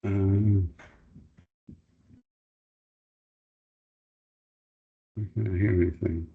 Um, I can't hear anything.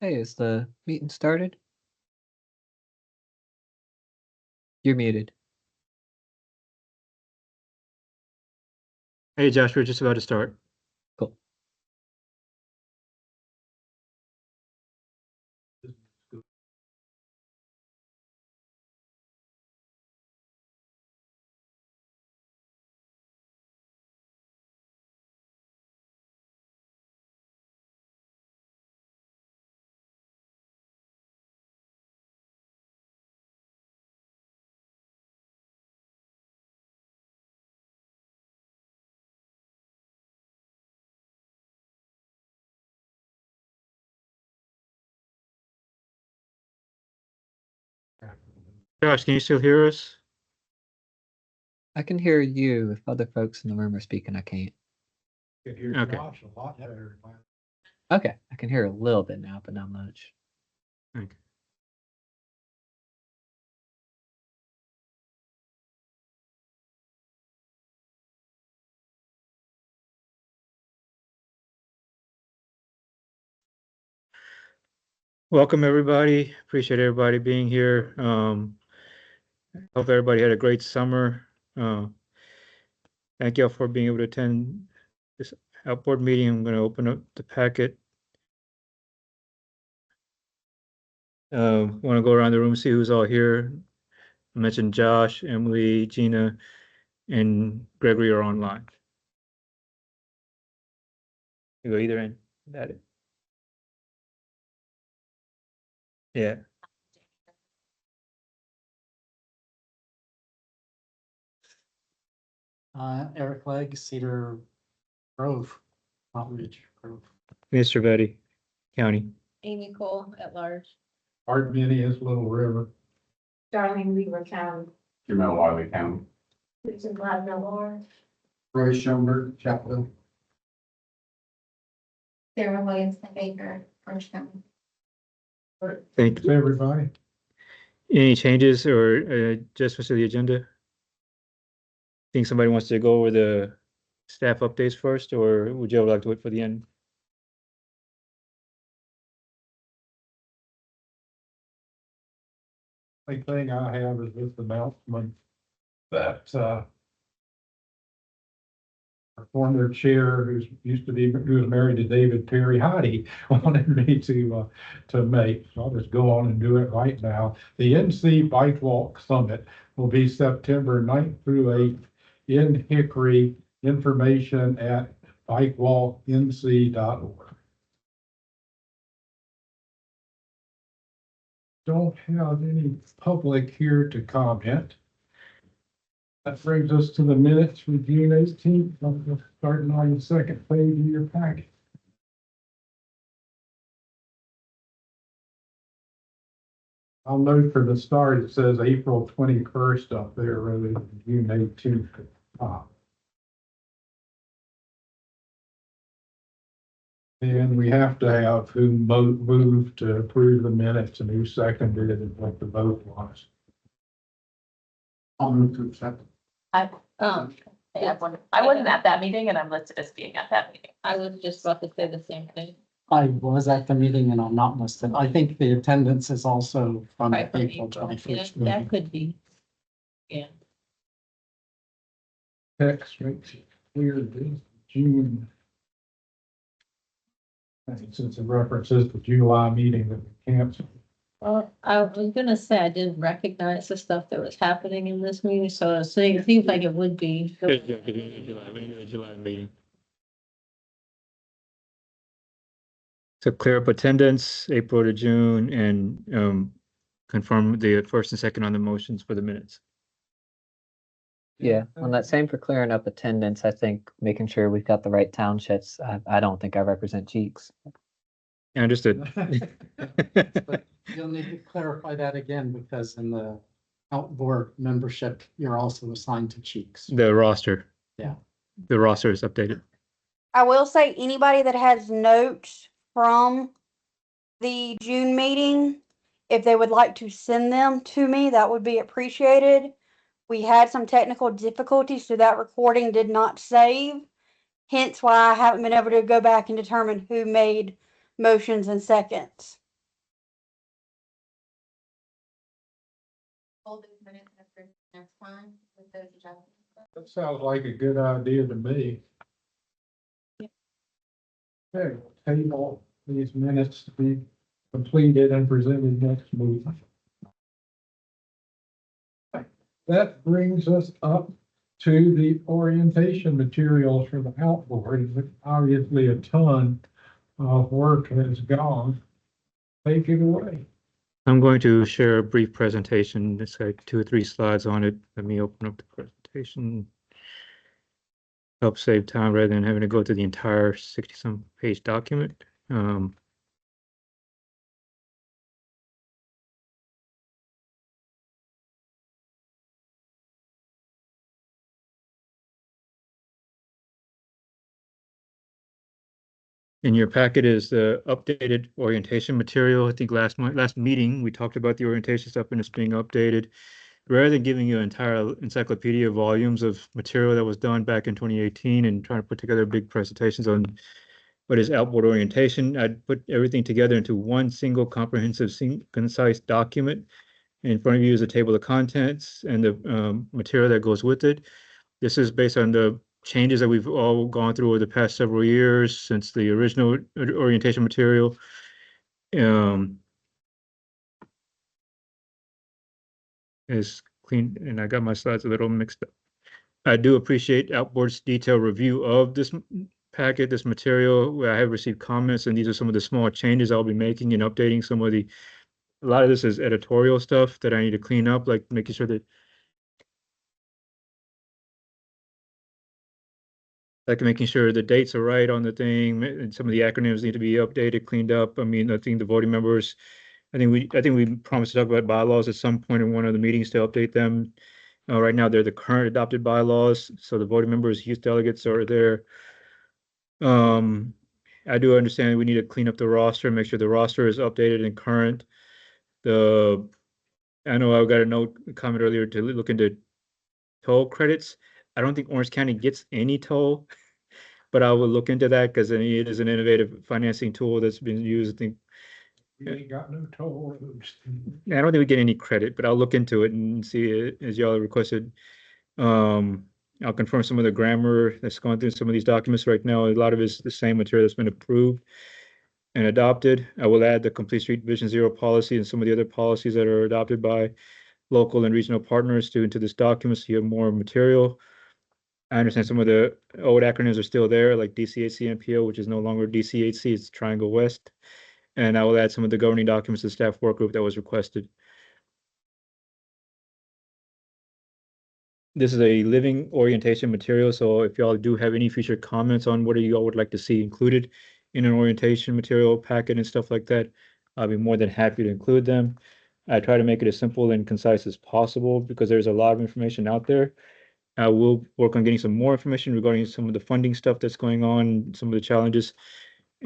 Hey, is the meeting started? You're muted. Hey, Josh, we're just about to start. Cool. Josh, can you still hear us? I can hear you. If other folks in the room are speaking, I can't. Okay. Okay, I can hear a little bit now, but not much. Okay. Welcome, everybody. Appreciate everybody being here. Hope everybody had a great summer. Thank you all for being able to attend this Outboard meeting. I'm going to open up the packet. Want to go around the room, see who's all here? I mentioned Josh, Emily, Gina, and Gregory are online. You go either end. Got it. Yeah. Eric Legg, Cedar Grove, Mountain Ridge Grove. Mr. Betty, County. Amy Cole at large. Art Minnie is Little River. Darlene Weaver County. Jamel Wiley County. Susan Gladnell Lawrence. Roy Schoenberg, Chapel. Sarah Williamson Baker, Orange County. Thank you. Everybody. Any changes or adjustments to the agenda? Think somebody wants to go over the staff updates first, or would you like to wait for the end? Only thing I have is this announcement that, our former chair, who was married to David Perry Heidi, wanted me to make. So I'll just go on and do it right now. The NC Bike Walk Summit will be September 9th through 8th in Hickory. Information at bikewalknc.org. Don't have any public here to comment. That brings us to the minutes from June 18th, starting on the second page of your packet. I'll note for the start, it says April 21st up there rather than June 18th at the top. And we have to have who moved to approve the minutes and who seconded it and what the vote was. I'll move to accept. I wasn't at that meeting and I'm listed as being at that meeting. I was just about to say the same thing. I was at the meeting and I'm not listed. I think the attendance is also from Right, the from April April. Yeah, 21st that meeting. could be. Yeah. Text makes it clear this June. Since it references the July meeting that we canceled. Well, I was gonna say I didn't recognize the stuff that was happening in this meeting, so it seems like it would be. July meeting. So clear up attendance, April to June, and confirm the first and second on the motions for the minutes. Yeah, on that same for clearing up attendance, I think making sure we've got the right townships. I don't think I represent Cheeks. Understood. But you'll need to clarify that again because in the Outboard membership, you're also assigned to Cheeks. The roster. Yeah. The roster is updated. I will say anybody that has notes from the June meeting, if they would like to send them to me, that would be appreciated. We had some technical difficulties, so that recording did not save. Hence why I haven't been able to go back and determine who made motions and seconds. Hold these minutes after next time with those adjustments. That sounds like a good idea to me. Okay, we'll table these minutes to be completed and presented next week. That brings us up to the orientation materials for the outboard. Obviously, a ton of work has gone. Take it away. I'm going to share a brief presentation. It's like 2 or 3 slides on it. Let me open up the presentation. Help save time rather than having to go through the entire 60-some page document. In your packet is the updated orientation material. I think last meeting, we talked about the orientation stuff and it's being updated. Rather than giving you an entire encyclopedia volumes of material that was done back in 2018 and trying to put together big presentations on what is outboard orientation, I'd put everything together into one single comprehensive, concise document. In front of you is a table of contents and the material that goes with it. This is based on the changes that we've all gone through over the past several years since the original orientation material. is clean, and I got my slides a little mixed up. I do appreciate Outboard's detailed review of this packet, this material, where I have received comments, and these are some of the small changes I'll be making and updating some of the, a lot of this is editorial stuff that I need to clean up, like making sure that making sure the dates are right on the thing, and some of the acronyms need to be updated, cleaned up. I mean, I think the voting members, I think we promised to talk about bylaws at some point in one of the meetings to update them. Right now, they're the current adopted bylaws, so the voting members, youth delegates are there. I do understand we need to clean up the roster, make sure the roster is updated and current. I know I got a comment earlier to look into toll credits. I don't think Orange County gets any toll, but I will look into that because it is an innovative financing tool that's been used. I think You ain't got no toll roads. I don't think we get any credit, but I'll look into it and see it as y'all requested. I'll confirm some of the grammar that's going through some of these documents right now. A lot of it is the same material that's been approved and adopted. I will add the Complete Street Vision Zero policy and some of the other policies that are adopted by local and regional partners into this document, so you have more material. I understand some of the old acronyms are still there, like DCHC MPO, which is no longer DCHC, it's Triangle West. And I will add some of the governing documents to the staff work group that was requested. This is a living orientation material, so if y'all do have any future comments on what y'all would like to see included in an orientation material packet and stuff like that, I'll be more than happy to include them. I try to make it as simple and concise as possible because there's a lot of information out there. I will work on getting some more information regarding some of the funding stuff that's going on, some of the challenges,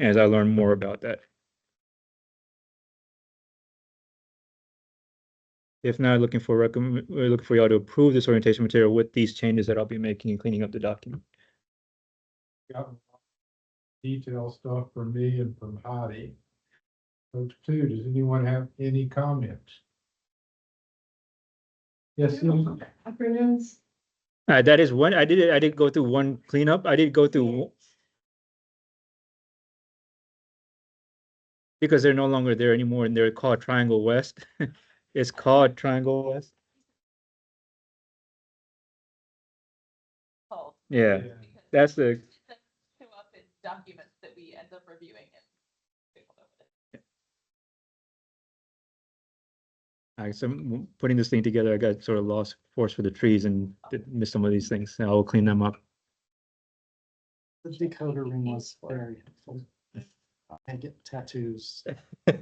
as I learn more about that. If not, looking for y'all to approve this orientation material with these changes that I'll be making and cleaning up the document. Got detail stuff from me and from Heidi. Folks too, does anyone have any comments? Yes, Susan? Acronyms. That is one, I did go through one cleanup. I did go through because they're no longer there anymore and they're called Triangle West. It's called Triangle West. Oh, Yeah, Yeah. that's the, it doesn't show up in documents that we end up reviewing so putting this thing together, I got sort of lost forest for the trees and missed some of these things. I will clean them up. The decoder ring was very helpful. I get tattoos. I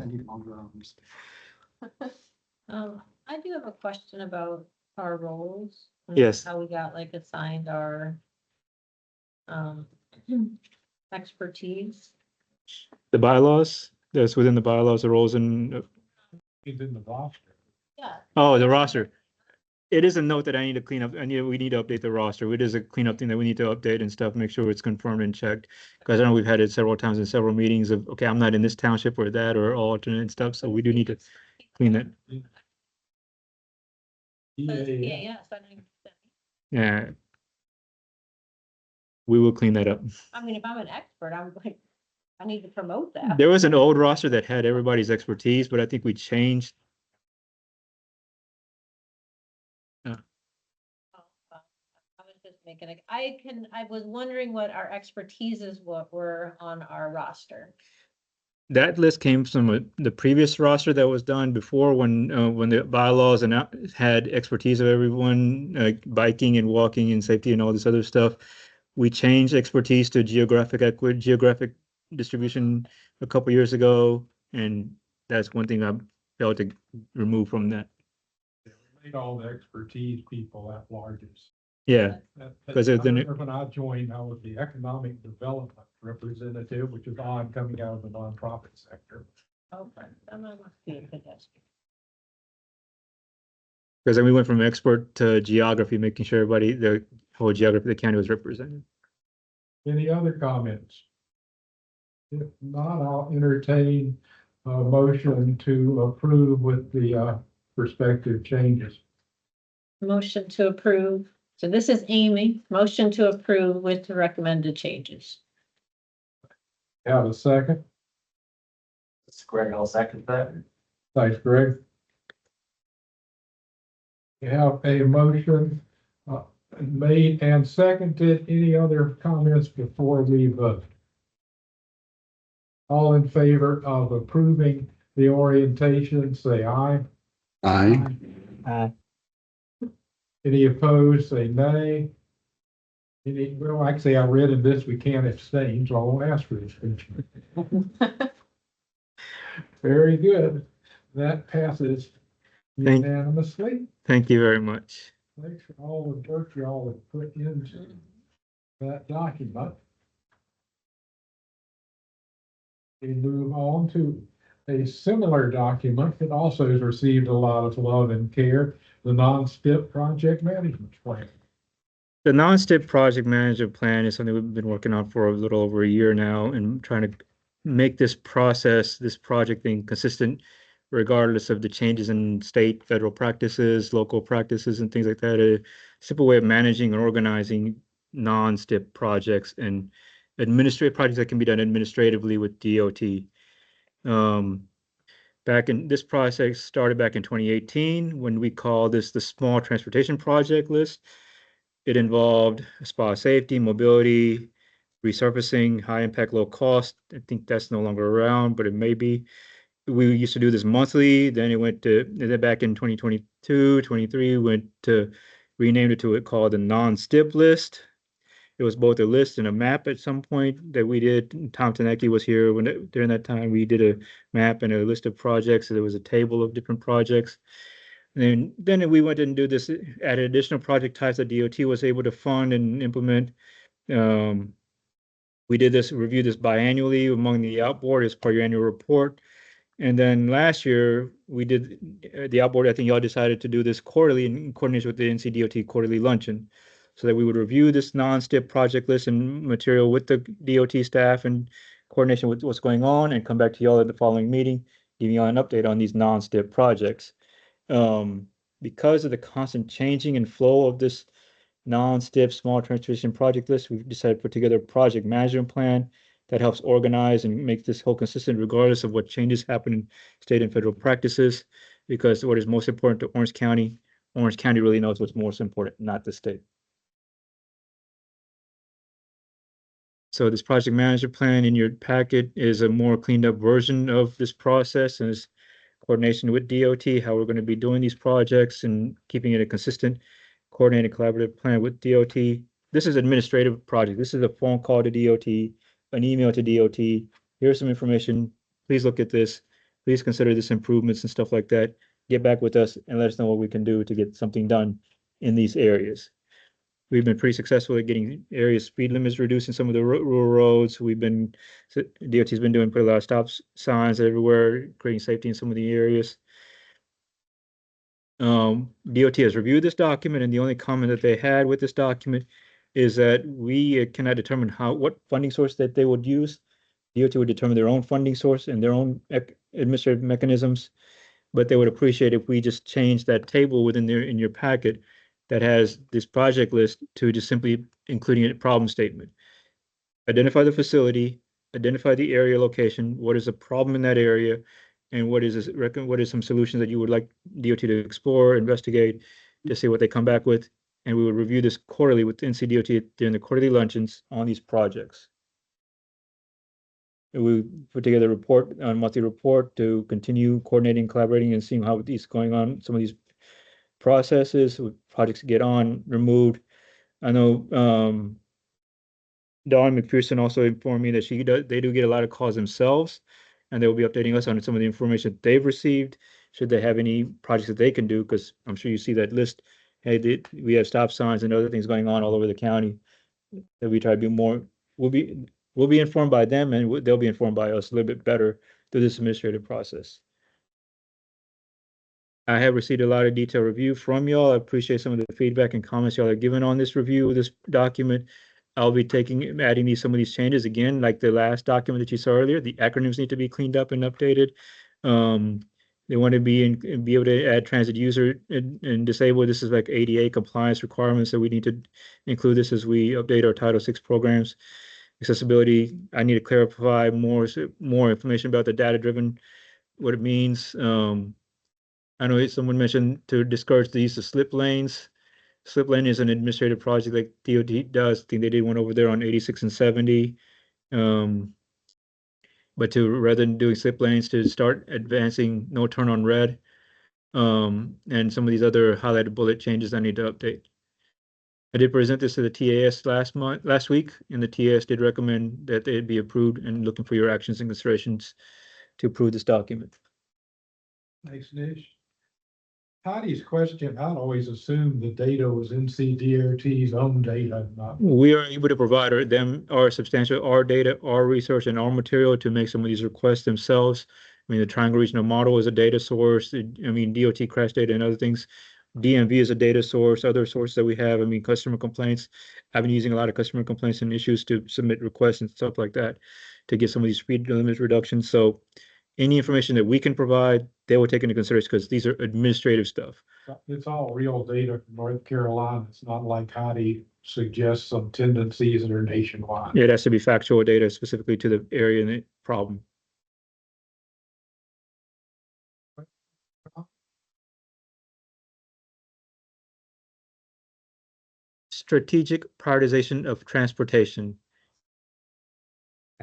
need longer arms. I do have a question about our roles. and Yes. How we got like assigned our expertise. The bylaws, that's within the bylaws, the roles in, He's in the roster. Yeah. oh, the roster. It is a note that I need to clean up. We need to update the roster. It is a cleanup thing that we need to update and stuff, make sure it's confirmed and checked. Because I know we've had it several times in several meetings of, okay, I'm not in this township or that or alternate and stuff, so we do need to clean that. Yeah, Yeah, yes, I mean, Yeah. We will clean that up. I mean, if I'm an expert, I'm like, I need to promote that. There was an old roster that had everybody's expertise, but I think we changed. Oh, I was just making it, I was wondering what our expertises were on our roster. That list came from the previous roster that was done before when the bylaws and had expertise of everyone, biking and walking and safety and all this other stuff. We changed expertise to geographic distribution a couple years ago, and that's one thing I failed to remove from that. made all the expertise people at largest. Yeah, That- 'Cause I then it- remember when I joined, I was the economic development representative, which is odd coming out of the nonprofit sector. Okay, that must be a good expert. because then we went from expert to geography, making sure everybody, the whole geography of the county was represented. Any other comments? If not, I'll entertain a motion to approve with the respective changes. Motion to approve. So this is Amy, motion to approve with the recommended changes. Have a second? It's Greg, I'll second that. Thanks, Greg. We have a motion made and seconded. Any other comments before we vote? All in favor of approving the orientation, say aye. Aye. Any opposed, say nay. Well, actually, I read in this, we can't abstain, so I won't ask for abstention. Very good. That passes Thank- unanimously. Thank you very much. Thanks for all the work y'all have put into that document. We move on to a similar document that also has received a lot of love and care, the non-STIP project management plan. The non-STIP project management plan is something we've been working on for a little over a year now and trying to make this process, this project thing consistent regardless of the changes in state, federal practices, local practices, and things like that. A simple way of managing and organizing non-STIP projects and administrative projects that can be done administratively with DOT. This process started back in 2018 when we called this the Small Transportation Project List. It involved spa safety, mobility, resurfacing, high impact, low cost. I think that's no longer around, but it may be. We used to do this monthly, then it went to, then back in 2022, 23, went to, renamed it to it called the non-STIP list. It was both a list and a map at some point that we did. Tom Tanecki was here during that time. We did a map and a list of projects. So there was a table of different projects. And then we went and do this, added additional project types that DOT was able to fund and implement. We did this, review this biannually among the Outboard as part of your annual report. And then last year we did the Outboard. I think y'all decided to do this quarterly in coordination with the NCDOT quarterly luncheon, so that we would review this non-STIP project list and material with the DOT staff in coordination with what's going on, and come back to y'all at the following meeting, giving y'all an update on these non-STIP projects. Because of the constant changing and flow of this non-STIP small transportation project list, we've decided to put together a project management plan that helps organize and make this whole consistent regardless of what changes happen in state and federal practices, because what is most important to Orange County really knows what's most important, not the state. So this project management plan in your packet is a more cleaned up version of this process, and is coordination with DOT, how we're going to be doing these projects and keeping it a consistent, coordinated, collaborative plan with DOT. This is administrative project. This is a phone call to DOT, an email to DOT. Here's some information. Please look at this. Please consider this improvements and stuff like that. Get back with us and let us know what we can do to get something done in these areas. We've been pretty successful at getting area speed limits reduced in some of the rural roads. DOT's been put a lot of stop signs everywhere, creating safety in some of the areas. DOT has reviewed this document, and the only comment that they had with this document is that we cannot determine what funding source that they would use. DOT would determine their own funding source and their own administrative mechanisms, but they would appreciate if we just change that table in your packet that has this project list to just simply including a problem statement. Identify the facility, identify the area location, what is the problem in that area, and what is some solutions that you would like DOT to explore, investigate, to see what they come back with. And we would review this quarterly with NCDOT during the quarterly luncheons on these projects. And we put together a monthly report to continue coordinating, collaborating, and seeing how these going on, some of these processes, projects get on, removed. I know Dawn McPherson also informed me that they do get a lot of calls themselves, and they will be updating us on some of the information they've received, should they have any projects that they can do, because I'm sure you see that list. Hey, we have stop signs and other things going on all over the county that we try to be more, we'll be informed by them, and they'll be informed by us a little bit better through this administrative process. I have received a lot of detailed review from y'all. I appreciate some of the feedback and comments y'all are giving on this review of this document. I'll be adding some of these changes again, like the last document that you saw earlier. The acronyms need to be cleaned up and updated. They want to be able to add transit user and disable. This is like ADA compliance requirements, so we need to include this as we update our Title VI programs. Accessibility, I need to clarify more information about the data-driven, what it means. I know someone mentioned to discourage the use of slip lanes. Slip lane is an administrative project like DOT does. I think they did one over there on 86 and 70. But to rather than doing slip lanes, to start advancing no turn on red, and some of these other highlighted bullet changes I need to update. I did present this to the TAS last week, and the TAS did recommend that it be approved, and looking for your actions and considerations to approve this document. Thanks, Nish. Patty's question, I'd always assumed the data was NCDOT's own data, not. We are able to provide our substantial our data, our research, and our material to make some of these requests themselves. I mean, the Triangle Regional Model is a data source. I mean, DOT crash data and other things. DMV is a data source. Other sources that we have. I mean, customer complaints. I've been using a lot of customer complaints and issues to submit requests and stuff like that to get some of these speed limit reductions. So, any information that we can provide, they will take into consideration because these are administrative stuff. It's all real data from North Carolina. It's not like Heidi suggests some tendencies that are nationwide. It has to be factual data specifically to the area and the problem. Strategic prioritization of transportation.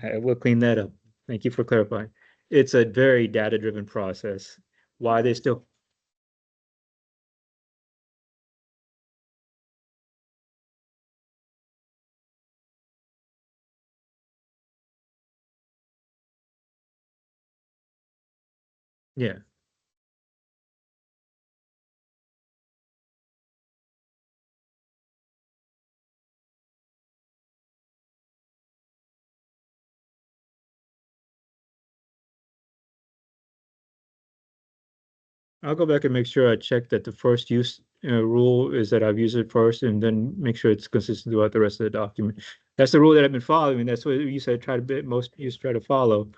I will clean that up. Thank you for clarifying. It's a very data-driven process. Why they still. Yeah. I'll go back and make sure I check that the first use rule is that I've used it first, and then make sure it's consistent throughout the rest of the document. That's the rule that I've been following. That's what you said. Most use try to follow.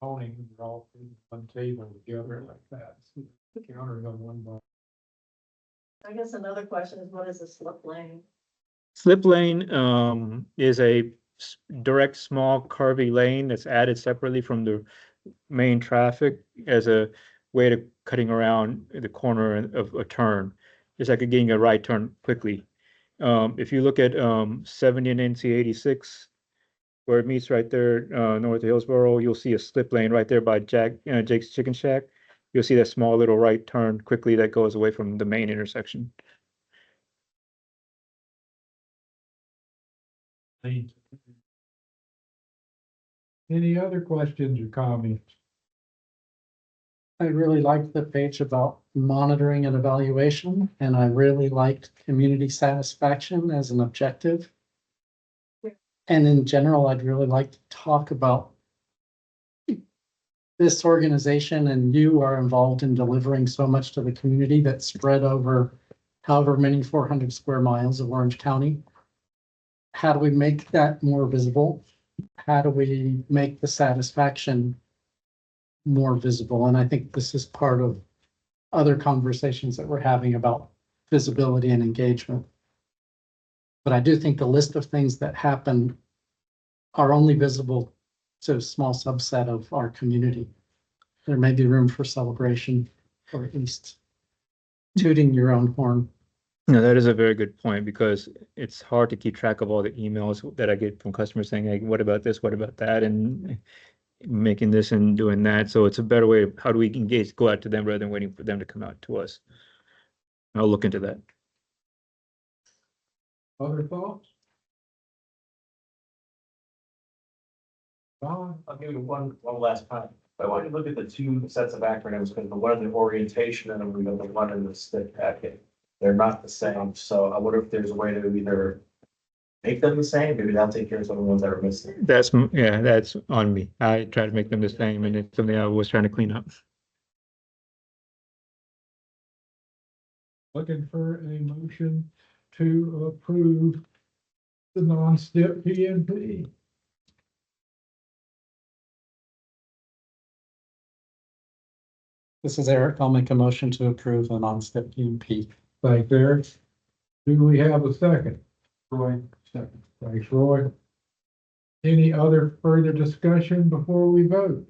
Owning, they're all put in one table together like that. Countering on one bar. I guess another question is, what is a slip lane? Slip lane is a direct small curvy lane that's added separately from the main traffic as a way to cutting around the corner of a turn. It's like getting a right turn quickly. If you look at 70 and NC 86, where it meets right there north of Hillsborough, you'll see a slip lane right there by Jake's Chicken Shack. You'll see that small little right turn quickly that goes away from the main intersection. Any other questions or comments? I really liked the page about monitoring and evaluation, and I really liked community satisfaction as an objective. And in general, I'd really like to talk about this organization, and you are involved in delivering so much to the community that's spread over however many 400 square miles of Orange County. How do we make that more visible? How do we make the satisfaction more visible? And I think this is part of other conversations that we're having about visibility and engagement. But I do think the list of things that happen are only visible to a small subset of our community. There may be room for celebration, or at least tooting your own horn. No, that is a very good point, because it's hard to keep track of all the emails that I get from customers saying, hey, what about this? What about that? And making this and doing that. So it's a better way of how do we engage, go out to them rather than waiting for them to come out to us. I'll look into that. Other thoughts? Don? I'll give you one last time. I want you to look at the two sets of acronyms, because the one in the orientation and the one in the stick packet. They're not the same, so I wonder if there's a way to either make them the same, maybe that'll take care of some of the ones that are missing. That's on me. I try to make them the same, and it's something I was trying to clean up. Looking for a motion to approve the non-step PNP. This is Eric. I'll make a motion to approve the non-step PUP. Thanks, Eric. Do we have a second? Roy, second. Thanks, Roy. Any other further discussion before we vote?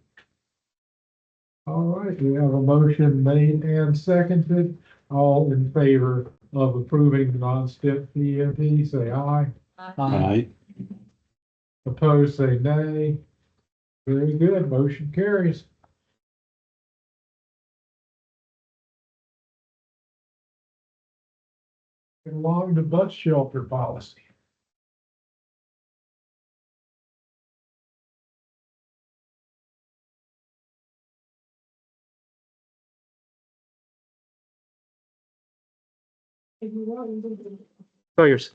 All right, we have a motion made and seconded. All in favor of approving the non-step PUP, say aye. Aye. Opposed, say nay. Very good, motion carries. Along to bus shelter policy. Oh, yours.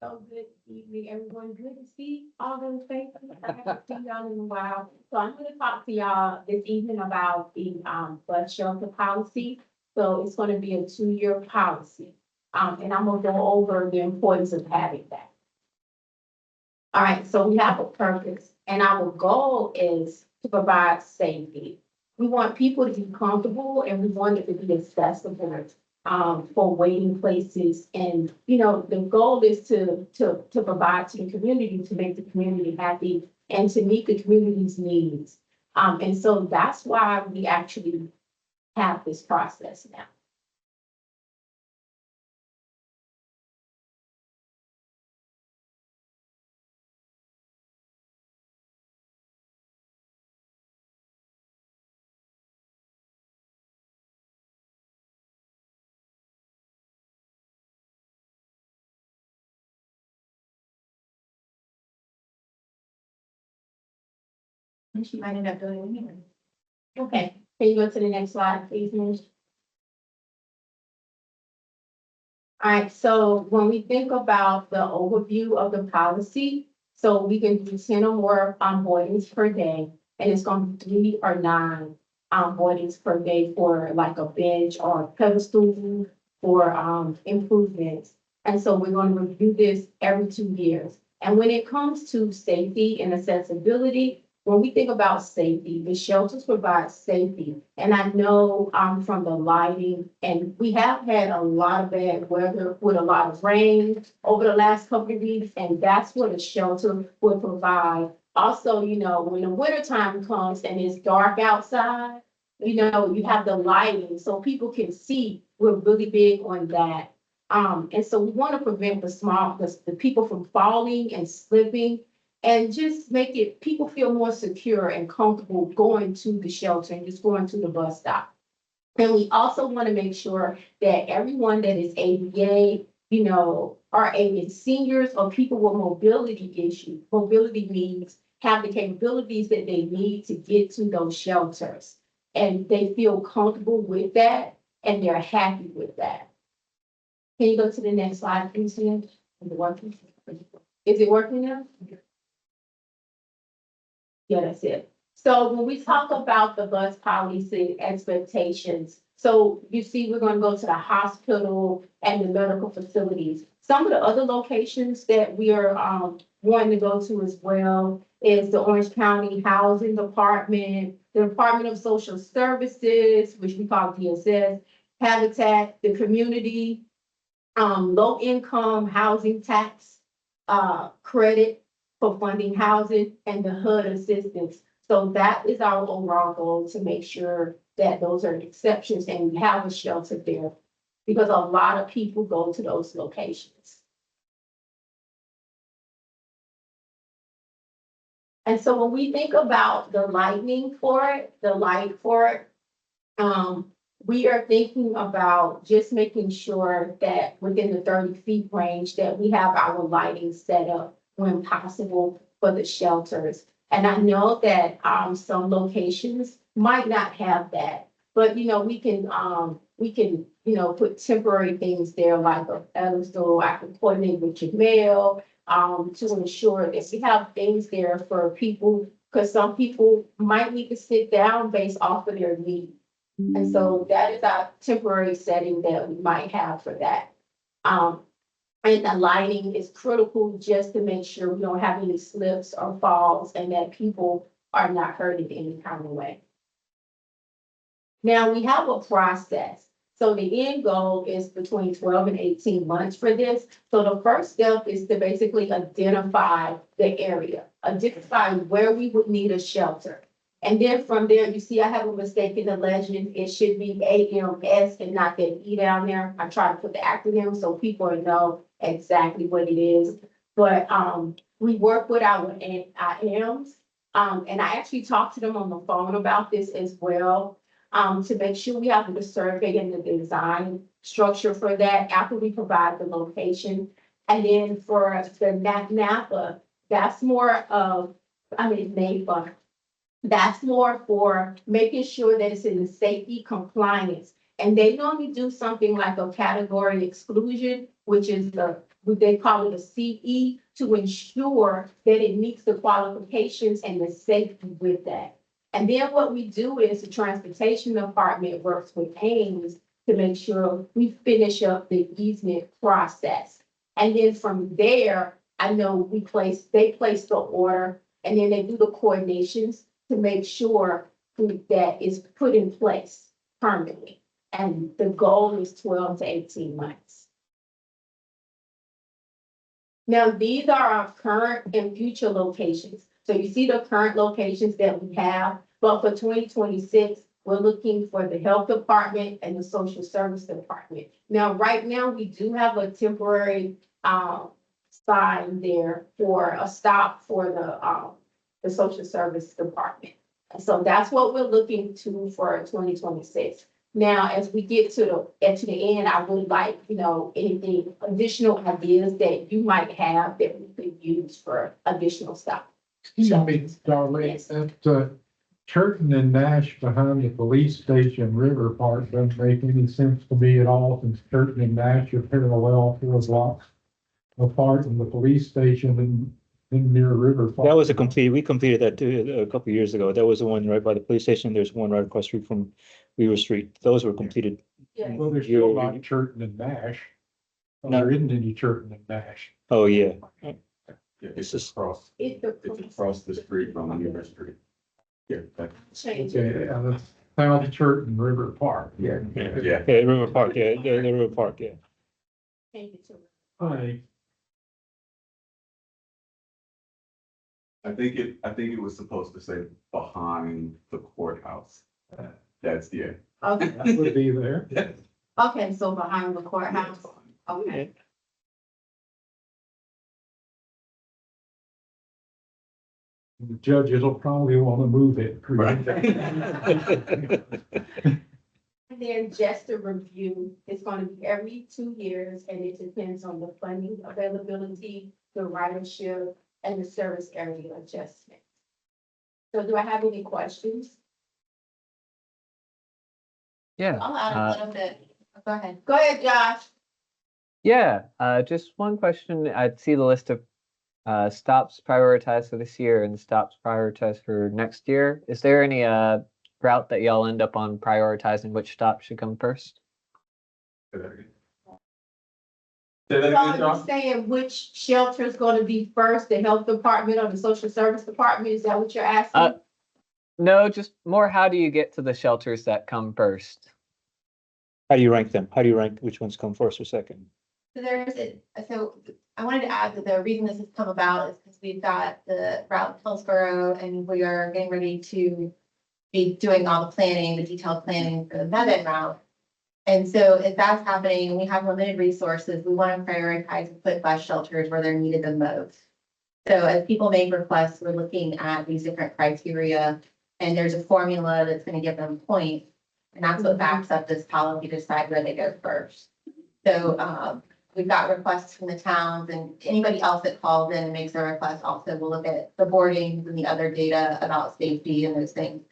So good evening, everyone. Good to see all those faces. I haven't seen y'all in a while. So I'm gonna talk to y'all this evening about the bus shelter policy. So it's gonna be a 2-year policy. And I'm gonna go over the importance of having that. All right, so we have a purpose and our goal is to provide safety. We want people to be comfortable and we want it to be accessible for waiting places. And, the goal is to provide to the community, to make the community happy and to meet the community's needs. And so that's why we actually have this process now. And she might end up doing it here. Okay, can you go to the next slide, please, Mish? All right, so when we think about the overview of the policy, so we can do 10 or more onboardings per day, and it's going to be 3 or 9 onboardings per day for like a bench or a pedestal for improvements. And so we're going to review this every 2 years. And when it comes to safety and accessibility, when we think about safety, the shelters provide safety. And I know from the lighting, and we have had a lot of bad weather with a lot of rain over the last couple of weeks, and that's what a shelter would provide. Also, when the winter time comes and it's dark outside, you have the lighting so people can see. We're really big on that. And so we want to prevent the people from falling and slipping. And just make it, people feel more secure and comfortable going to the shelter and just going to the bus stop. And we also want to make sure that everyone that is ADA, are seniors or people with mobility needs, have the capabilities that they need to get to those shelters. And they feel comfortable with that and they're happy with that. Can you go to the next slide, please, Ian? Is it working? Is it working now? Yeah, that's it. So when we talk about the bus policy expectations, so you see, we're going to go to the hospital and the medical facilities. Some of the other locations that we are wanting to go to as well is the Orange County Housing Department, the Department of Social Services, which we call DSS, Habitat, the community, low income housing tax credit for funding housing, and the HUD assistance. So that is our overall goal, to make sure that those are exceptions and we have a shelter there, because a lot of people go to those locations. And so when we think about the lighting for it, we are thinking about just making sure that within the 30 feet range that we have our lighting set up when possible for the shelters. And I know that some locations might not have that, but we can put temporary things there like a pedestal. I can coordinate with Jamel to ensure that we have things there for people, because some people might need to sit down based off of their need. And so that is our temporary setting that we might have for that. And the lighting is critical just to make sure we don't have any slips or falls and that people are not hurt in any kind of way. Now, we have a process. So the end goal is between 12 and 18 months for this. So the first step is to basically identify the area, identify where we would need a shelter. And then from there, you see, I have a mistake in the legend. It should be AMS and not the E down there. I try to put the acronym so people know exactly what it is. But we work with our AMs. And I actually talked to them on the phone about this as well. To make sure we have the survey and the design structure for that after we provide the location. And then for the Napa, that's more of, NAPA, that's more for making sure that it's in the safety compliance. And they normally do something like a category exclusion, which is what they call it a CE, to ensure that it meets the qualifications and the safety with that. And then what we do is the transportation department works with Ames to make sure we finish up the easement process. And then from there, I know they place the order and then they do the coordinations to make sure that is put in place permanently. And the goal is 12 to 18 months. Now, these are our current and future locations. So you see the current locations that we have, but for 2026, we're looking for the health department and the social service department. Now, right now, we do have a temporary sign there for a stop for the social service department. And so that's what we're looking to for 2026. Now, as we get to the end, I would like, anything additional ideas that you might have that we could use for additional stuff. Excuse me, Darlene, at Churton and Nash behind the police station, River Park doesn't make any sense to me at all, since Churton and Nash are parallel 4 blocks apart from the police station in near River Park. That was we completed that a couple of years ago. That was the one right by the police station. There's one right across the street from Weaver Street. Those were completed. Well, there's still not Churton and Nash. Well, No. there isn't any Churton and Nash. Oh, yeah. Yeah, it's just across, It's it's across the street from Weaver Street. Yeah, change. Okay, that's South Churton River Park. yeah. Yeah, River Park, yeah, the River Park, yeah. Change it to. Hi. I think it was supposed to say behind the courthouse. That's, yeah. Okay, That would be there. okay, so behind the courthouse, okay. The judges will probably want to move it. Right. And then just a review, it's gonna be every 2 years, and it depends on the funding availability, the ridership, and the service area adjustment. So do I have any questions? Yeah. I'll add a little bit. Go ahead. Go ahead, Josh. Yeah, just one question. I see the list of stops prioritized for this year and stops prioritized for next year. Is there any route that y'all end up on prioritizing which stops should come first? Say that again. So you're saying which shelter is gonna be first, the health department or the social service department? Is that what you're asking? No, just more how do you get to the shelters that come first? How do you rank them? How do you rank which ones come first or second? So I wanted to add that the reason this has come about is because we've got the route in Hillsborough and we are getting ready to be doing all the planning, the detailed planning for the Mebane route. And so if that's happening, we have limited resources, we want to prioritize and put bus shelters where they're needed the most. So as people make requests, we're looking at these different criteria and there's a formula that's going to give them points. And that's what backs up this policy to decide where they go first. So we've got requests from the towns and anybody else that calls in and makes a request also will look at the boardings and the other data about safety and those things.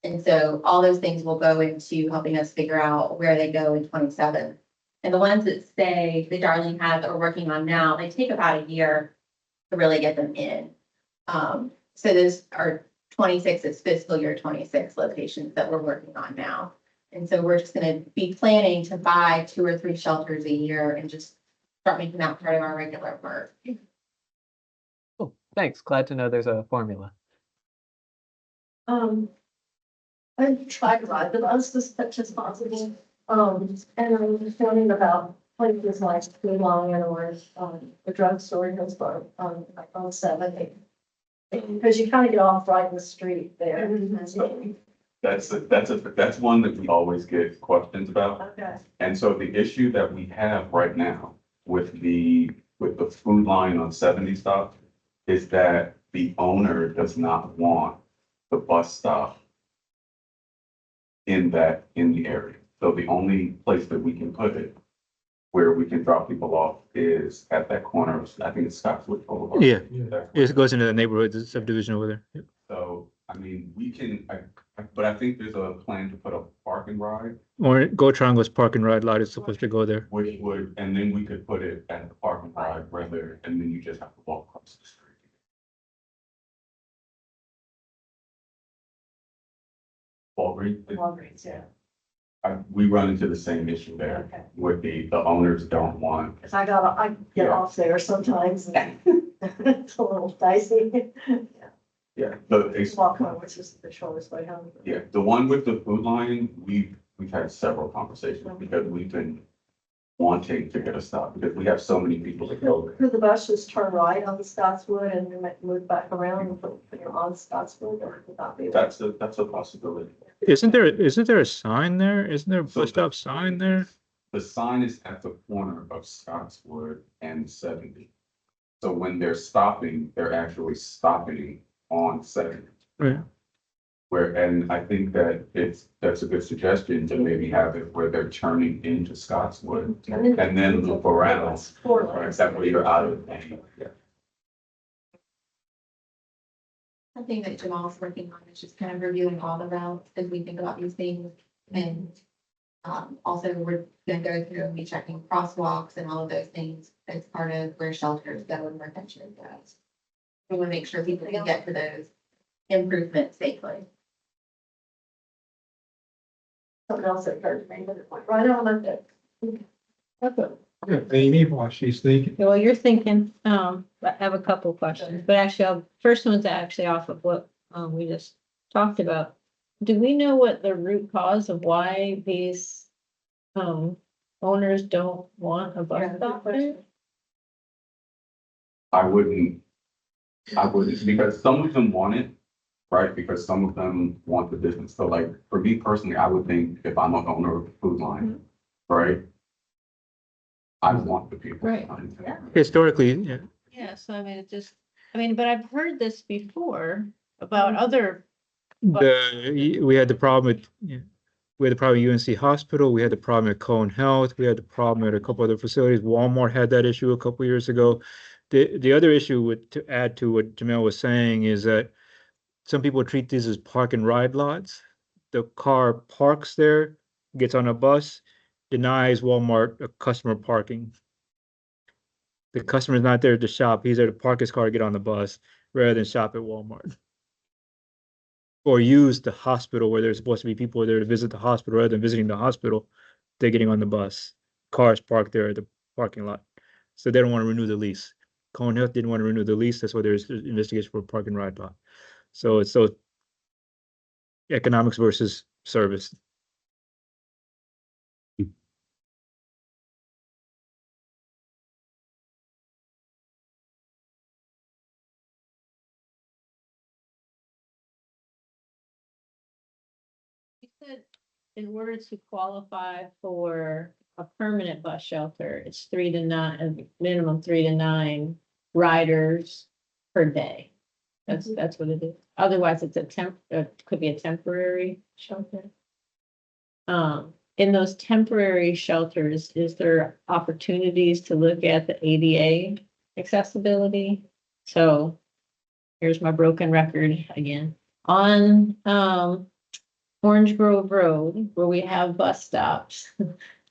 And so all those things will go into helping us figure out where they go in 27. And the ones that stay, that Darlene has that we're working on now, they take about a year to really get them in. So those are 26, it's fiscal year 26 locations that we're working on now. And so we're just gonna be planning to buy 2 or 3 shelters a year and just start making that part of our regular work. Cool. Thanks. Glad to know there's a formula. I try to ride the bus as much as possible. And I'm just wondering about places like Food Lion or, the drugstore in Hillsborough, on 7. Because you kind of get off right in the street there. So, That's one that we always get questions about. okay. And so the issue that we have right now with the food line on 70 stop is that the owner does not want the bus stop in the area. So the only place that we can put it where we can drop people off is at that corner of, I think it's Scottswood Boulevard. Yeah, That's- it goes into the neighborhood subdivision over there. Yep. So, I mean, we can, but I think there's a plan to put a park and ride, Or Go Triangle's park and ride lot is supposed to go there. which would, and then we could put it at the park and ride rather, and then you just have to walk across the street. Walgreens, yeah. We run into the same issue there, Okay. with the owners don't want, Cause I get off there sometimes. And it's a little dicey. yeah, Just walk home, which is the shortest way home. yeah, the one with the food line, we've had several conversations because we've been wanting to get a stop because we have so many people that go there. Could the bus just turn right on Scottswood and then move back around and put on Scottswood, or would that be? That's a possibility. Isn't there a sign there? Isn't there a So bus stop sign there? The sign is at the corner of Scottswood and 70. So when they're stopping, they're actually stopping on 70. Right. And I think that that's a good suggestion to maybe have it where they're turning into Scottswood and then loop around. Four Right, lanes. that way you're out of the lane. Yeah. Something that Jamal's working on is just kind of reviewing all the routes as we think about these things. And also we're gonna go through and be checking crosswalks and all of those things as part of where shelters go and where pension goes. We want to make sure people can get to those improvements safely. Something else that occurred to me, but it went right on my deck. Okay. Yeah, Amy, while she's thinking, Well, you're thinking, I have a couple questions, but actually, first one's actually off of what, we just talked about. Do we know what the root cause of why these, owners don't want a bus stop there? I wouldn't, because some of them want it, right? Because some of them want the business. So like, for me personally, I would think if I'm an owner of a food line, right? I want the people. Right. behind it. Yeah. Historically, yeah. Yeah, so I mean, but I've heard this before about other, We had the problem at, yeah, we had the problem at UNC Hospital, we had the problem at Cone Health, we had the problem at a couple other facilities. Walmart had that issue a couple years ago. The other issue to add to what Jamel was saying is that some people treat these as park and ride lots. The car parks there, gets on a bus, denies Walmart a customer parking. The customer's not there to shop, he's there to park his car, get on the bus, rather than shop at Walmart. Or use the hospital where there's supposed to be people there to visit the hospital, rather than visiting the hospital, they're getting on the bus. Cars parked there at the parking lot. So they don't want to renew the lease. Cone Health didn't want to renew the lease, that's why there's investigation for a park and ride lot. So it's economics versus service. you said in order to qualify for a permanent bus shelter, it's 3 to 9, a minimum 3 to 9 riders per day. That's what it is. Otherwise, it's could be a temporary shelter. In those temporary shelters, is there opportunities to look at the ADA accessibility? So here's my broken record again. On, Orange Grove Road, where we have bus stops.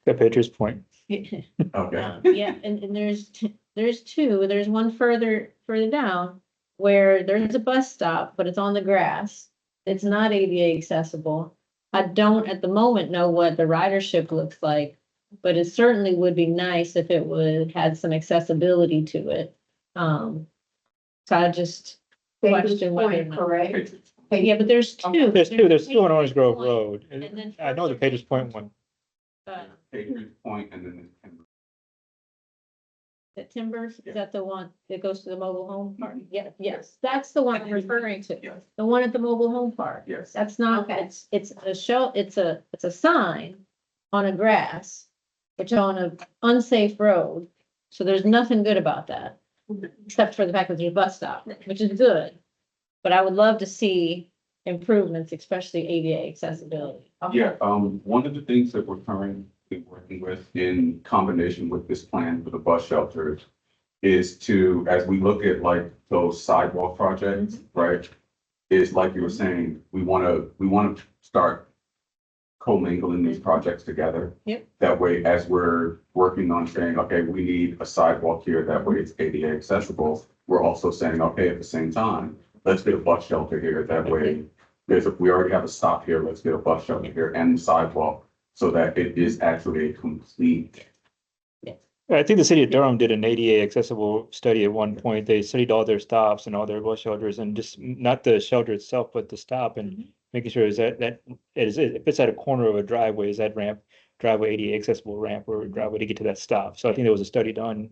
The Patriots Point. Okay. Yeah, and there's two, there's one further down where there's a bus stop, but it's on the grass. It's not ADA accessible. I don't at the moment know what the ridership looks like but it certainly would be nice if it would, had some accessibility to it. So I just question whether or Point, not. correct? Yeah, but there's two. There's two on Orange Grove Point, Road. and then I know the further Pages Point down, one. Patriots Point and then there's Timber. The Timbers, Yeah. is that the one that goes to the mobile home park? Yeah, yes, that's the one I'm referring to. Yes. The one at the mobile home park. Yes. That's not, Okay. it's a show, it's a sign on a grass, which on a unsafe road. So there's nothing good about that, except for the fact that there's a bus stop, which is good. But I would love to see improvements, especially ADA accessibility. Yeah, one of the things that we're currently working with in combination with this plan for the bus shelters is to, as we look at like those sidewalk projects, right? Is like you were saying, we wanna start commingling these projects together. Yep. That way, as we're working on saying, okay, we need a sidewalk here, that way it's ADA accessible. We're also saying, okay, at the same time, let's get a bus shelter here, that way we already have a stop here, let's get a bus shelter here and the sidewalk. So that it is actually a complete. I think the city of Durham did an ADA accessible study at one point. They studied all their stops and all their bus shelters and just not the shelter itself, but the stop and making sure is that if it's at a corner of a driveway, is that driveway ADA accessible ramp or driveway to get to that stop. So I think there was a study done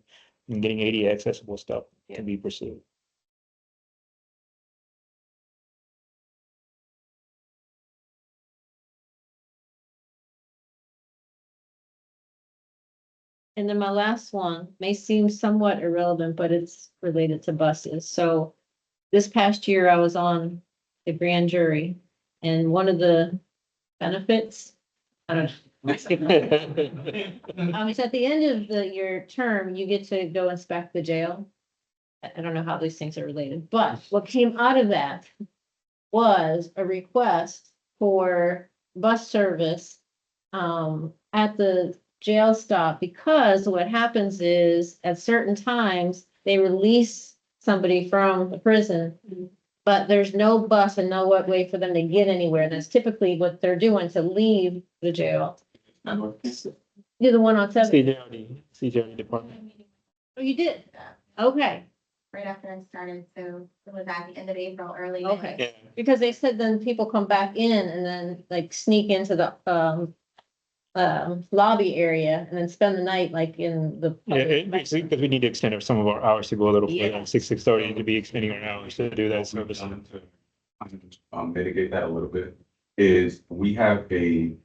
in getting ADA accessible stuff to be pursued. And then my last one may seem somewhat irrelevant, but it's related to buses. So this past year, I was on the grand jury, and one of the benefits, I don't know. It's at the end of your term, you get to go inspect the jail. I don't know how these things are related, but what came out of that was a request for bus service at the jail stop, because what happens is at certain times they release somebody from the prison, but there's no bus and no way for them to get anywhere. That's typically what they're doing to leave the jail. You're the one on seven. CJRD department. Oh, you did? Okay, Right after I started, so it was at the end of April, early May. okay. Yeah. Because they said then people come back in and then like sneak into the lobby area and then spend the night like in the. Yeah, because we need to extend some of our hours to go a little further, Yeah. like 6:30 to be extending our hours to do that service. To mitigate that a little bit, is we have a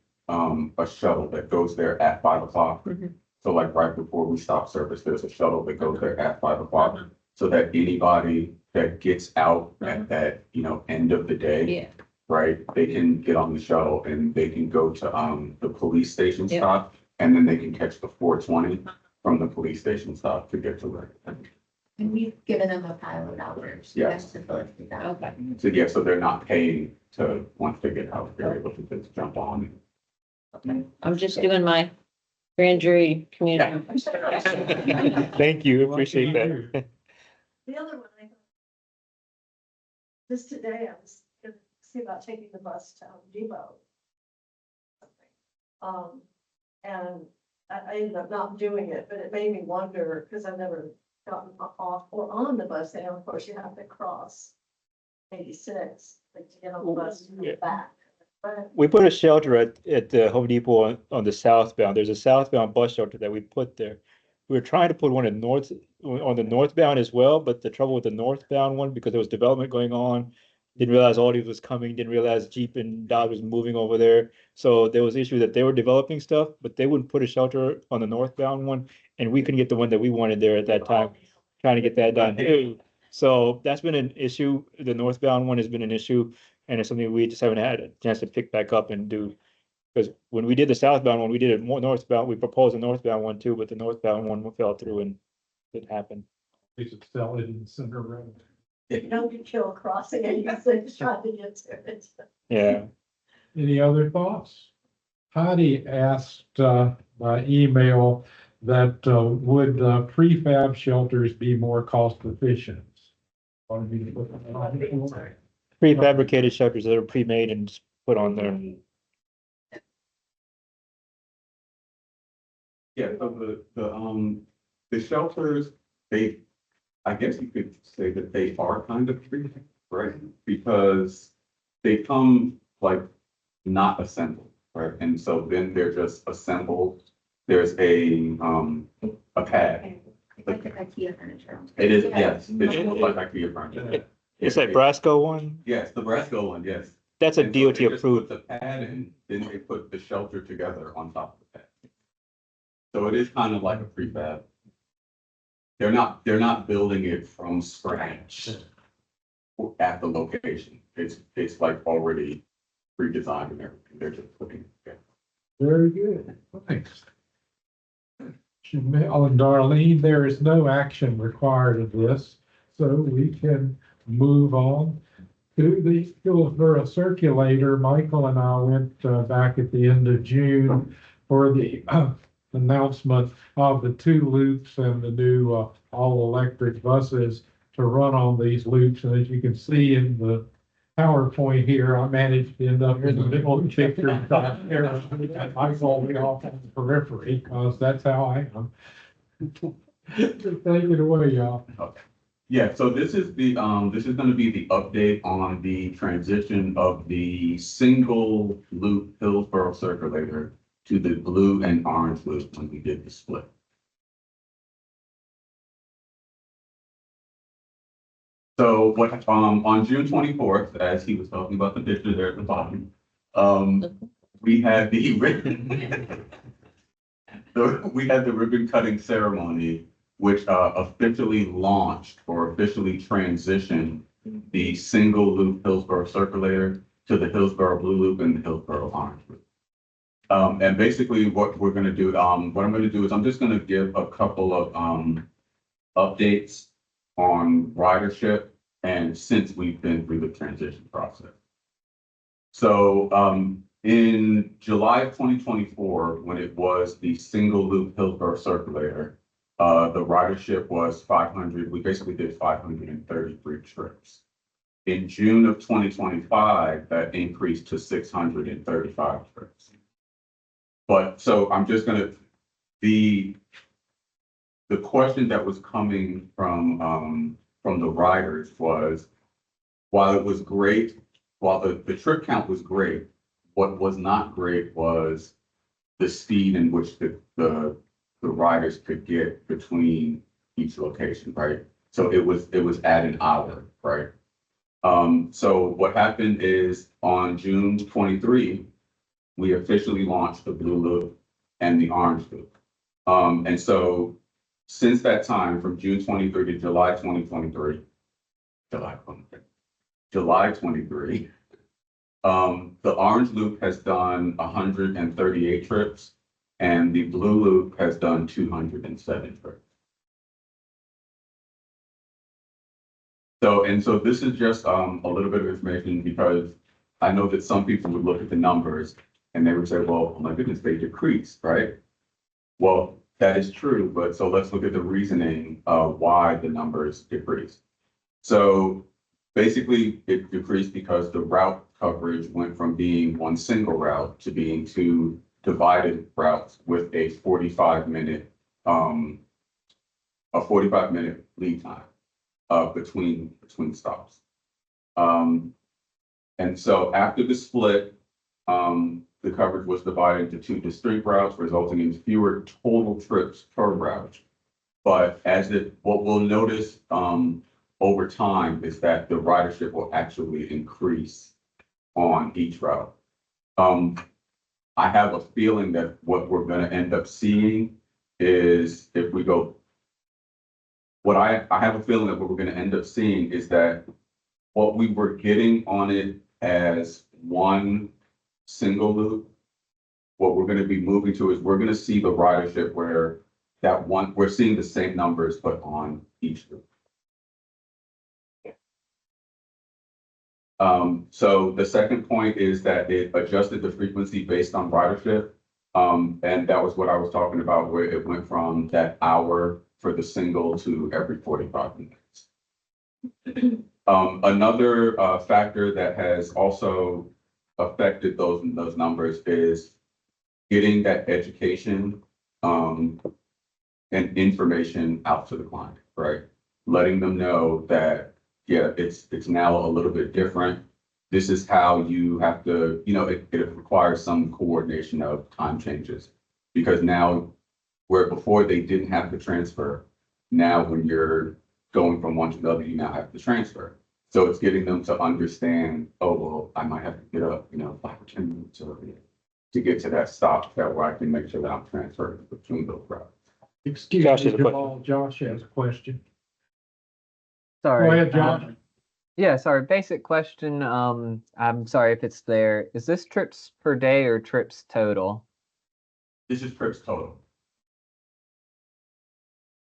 shuttle that goes there at 5 o'clock. Mhm. So like right before we stop service, there's a shuttle that goes there at 5 o'clock. So that anybody that gets out at that, end of the day, Yeah, right, they can get on the shuttle and they can go to the police station Yeah. stop. And then they can catch the 420 from the police station stop to get to work. And we've given them a pilot hours. Yes. To facilitate that. okay. So yeah, so they're not paying to, once they get out, they're able to just jump on. I'm just doing my grand jury community. Thank you, appreciate that. The other one, just today, I was gonna see about taking the bus to Home Depot. And I ended up not doing it, but it made me wonder, because I've never gotten off or on the bus, and of course you have to cross 86, like to get on the bus to Yeah. go back. But We put a shelter at the Home Depot on the southbound. There's a southbound bus shelter that we put there. We were trying to put one on the northbound as well, but the trouble with the northbound one, because there was development going on, didn't realize Aldi was coming, didn't realize Jeep and Dodge was moving over there. So there was issue that they were developing stuff, but they wouldn't put a shelter on the northbound one, and we couldn't get the one that we wanted there at that time, trying to get that done too. So that's been an issue. The northbound one has been an issue, and it's something we just haven't had a chance to pick back up and do. Because when we did the southbound one, we did it more northbound. We proposed a northbound one too, but the northbound one fell through and didn't happen. We should sell it in Center Road. you don't get killed crossing it, you just trying to get to it. Yeah. Any other thoughts? Heidi asked by email that would prefab shelters be more cost efficient? Prefabricated shelters that are pre-made and just put on there. Yeah, so the shelters, I guess you could say that they are kind of free, right? Because they come like not assembled, right? And so then they're just assembled. There's a pad. Like the IKEA furniture. It is, yes, it's like IKEA furniture. It's that Brasco one? Yes, the Brasco one, yes. That's a And so DOT they just approved. Put the pad in, then they put the shelter together on top of the pad. So it is kind of like a prefab. They're not building it from scratch at the location. It's like already pre-designed and everything. They're just putting it together. Very good. Thanks. Janelle and Darlene, there is no action required of this, so we can move on to the Hillsborough Circulator. Michael and I went back at the end of June for the announcement of the 2 loops and the new all-electric buses to run on these loops. And as you can see in the PowerPoint here, I managed to end up in the middle of the picture. And Michael way off on the periphery, because that's how I am. Take it away, y'all. Yeah, so this is gonna be the update on the transition of the single loop Hillsborough Circulator to the blue and orange loop when we did the split. So what, on June 24th, as he was talking about the picture there at the bottom, we had the ribbon, we had the ribbon cutting ceremony, which officially launched or officially transitioned the single loop Hillsborough Circulator to the Hillsborough Blue Loop and the Hillsborough Orange Loop. And basically what we're gonna do, what I'm gonna do is I'm just gonna give a couple of updates on ridership and since we've been through the transition process. So in July of 2024, when it was the single loop Hillsborough Circulator, the ridership was 500. We basically did 533 trips. In June of 2025, that increased to 635 trips. But so I'm just gonna, the question that was coming from the riders was, while it was great, while the trip count was great, what was not great was the speed in which the riders could get between each location, right? So it was at an hour, right? So what happened is on June 23, we officially launched the blue loop and the orange loop. And so since that time, from June 23 to July 2023, July 23, the orange loop has done 138 trips and the blue loop has done 207 trips. So this is just a little bit of information because I know that some people would look at the numbers and they would say, well, oh my goodness, they decreased, right? Well, that is true, but so let's look at the reasoning of why the numbers decreased. So basically it decreased because the route coverage went from being one single route to being 2 divided routes with a 45-minute lead time between stops. And so after the split, the coverage was divided into 2 distinct routes, resulting in fewer total trips per route. But what we'll notice over time is that the ridership will actually increase on each route. I have a feeling that what we're going to end up seeing is if we go, I have a feeling that what we're going to end up seeing is that what we were getting on it as one single loop, what we're going to be moving to is we're going to see the ridership where we're seeing the same numbers, but on each loop. So the second point is that it adjusted the frequency based on ridership. And that was what I was talking about, where it went from that hour for the single to every 45 minutes. Another factor that has also affected those numbers is getting that education and information out to the client, right? Letting them know that, yeah, it's now a little bit different. This is how you have to, it requires some coordination of time changes. Because now, where before they didn't have to transfer, now when you're going from one to the other, you now have to transfer. So it's getting them to understand, oh, well, I might have to get up, 5 or 10 minutes earlier to get to that stop that where I can make sure that I'm transferring between those routes. Excuse Josh me, has a question. Jamal, Josh has a question. Sorry. Go ahead, Josh. Yeah, sorry, basic question. I'm sorry if it's there. Is this trips per day or trips total? This is trips total.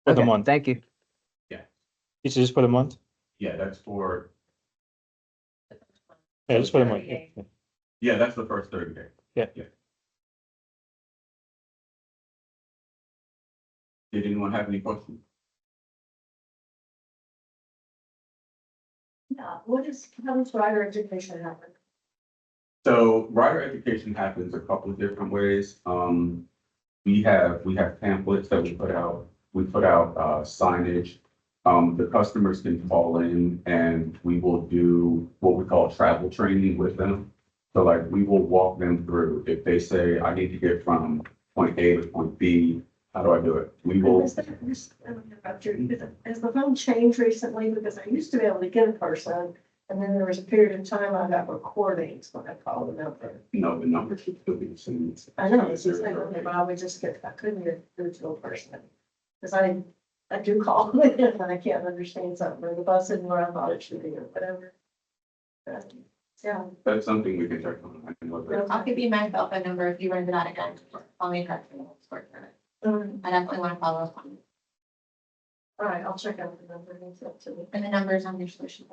For the Okay, month. thank you. This is for the month? Yeah, that's for, Yeah, just for the month. Yeah. yeah, that's the first 30 days. Yeah. Did anyone have any questions? Yeah, how does rider education happen? So rider education happens a couple of different ways. We have pamphlets that we put out. We put out signage. The customers can call in and we will do what we call travel training with them. So like we will walk them through. If they say, I need to get from point A to point B, how do I do it? We will. Has the phone changed recently? Because I used to be able to get a person, and then there was a period of time I got recordings when I called the number. No, the numbers should still be the same. I know, it's just like, okay, but I would just I couldn't get through to a person. Because I do call and I can't understand something, or the bus isn't where I thought it should be, or whatever. Yeah. That's something we can check on. I can look at. I'll give you my cell phone number if you run into that again. Call me directly. I definitely want to follow up on it. All right, I'll check out the number and send it to me. And the numbers on your solution.